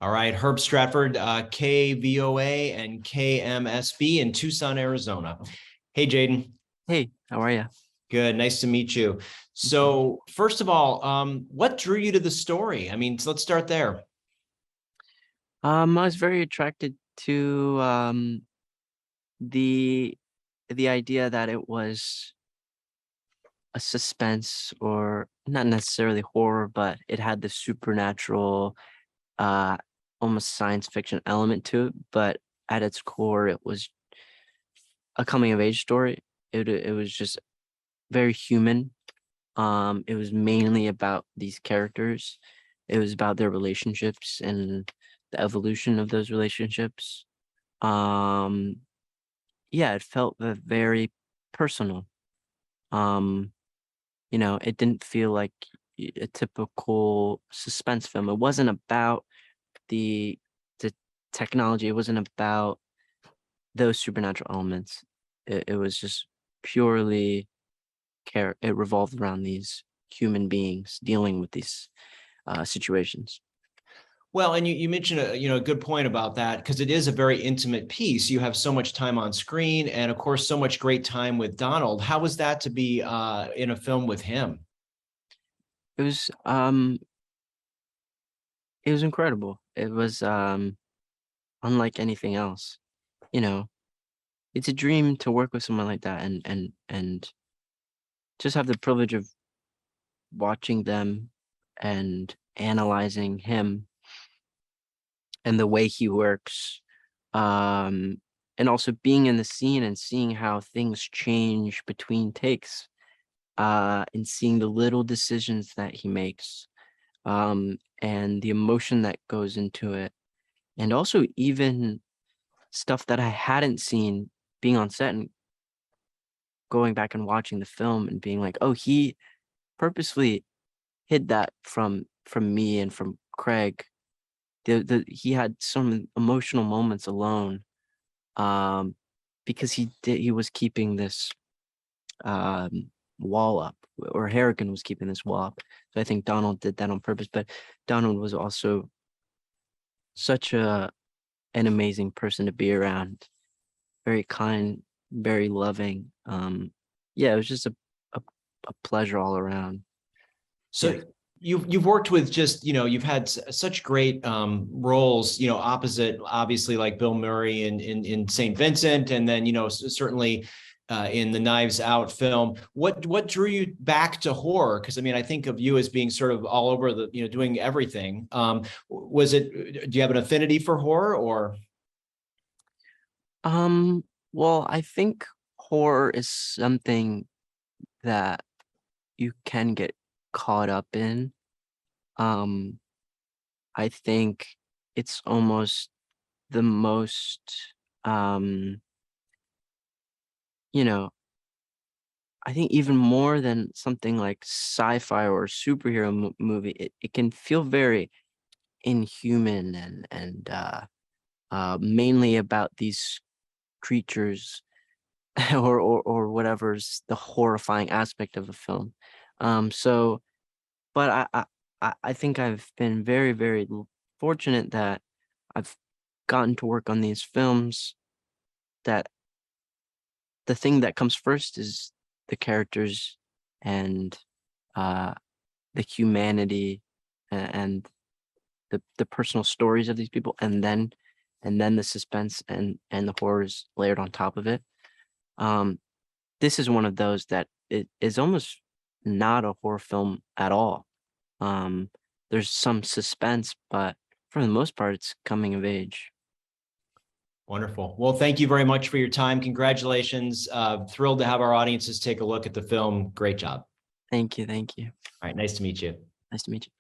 All right, Herb Stratford, KVOA and KMSB in Tucson, Arizona. Hey, Jaeden. Hey, how are you? Good, nice to meet you. So, first of all, what drew you to the story? I mean, so let's start there. I was very attracted to the the idea that it was a suspense or not necessarily horror, but it had the supernatural, uh, almost science fiction element to it. But at its core, it was a coming of age story. It was just very human. It was mainly about these characters. It was about their relationships and the evolution of those relationships. Um, yeah, it felt very personal. Um, it didn't feel like a typical suspense film. It wasn't about the the technology. It wasn't about those supernatural elements. It was just purely care. It revolved around these human beings dealing with these situations. Well, and you mentioned a good point about that because it is a very intimate piece. You have so much time on screen, and of course, so much great time with Donald. How was that to be in a film with him? It was um it was incredible. It was unlike anything else. You know, it's a dream to work with someone like that and just have the privilege of watching them and analyzing him and the way he works. Um and also being in the scene and seeing how things change between takes, and seeing the little decisions that he makes, and the emotion that goes into it, and also even stuff that I hadn't seen being on set and going back and watching the film and being like, oh, he purposely hid that from me and from Craig. He had some emotional moments alone, um, because he was keeping this wall up, or Harrigan was keeping this wall up. So I think Donald did that on purpose. But Donald was also such an amazing person to be around. Very kind, very loving. Yeah, it was just a, a pleasure all around. Yeah. So you've worked with just you've had such great roles opposite obviously like Bill Murray in St. Vincent, and then certainly in the Knives Out film. What drew you back to horror? Because I mean, I think of you as being sort of all over the doing everything. Was it? Do you have an affinity for horror or? Um, well, I think horror is something that you can get caught up in. Um, I think it's almost the most, um, you know, I think even more than something like sci-fi or a superhero movie, it can feel very inhuman and mainly about these creatures or whatever's the horrifying aspect of the film. So, but I think I've been very fortunate that I've gotten to work on these films that the thing that comes first is the characters and uh the humanity and the personal stories of these people, and then the suspense and the horrors layered on top of it. um this is one of those that it is almost not a horror film at all. There's some suspense, but for the most part it's coming of age. Wonderful. Well, thank you very much for your time. Congratulations. Thrilled to have our audiences take a look at the film. Great job. Thank you. All right. Nice to meet you. Nice to meet you.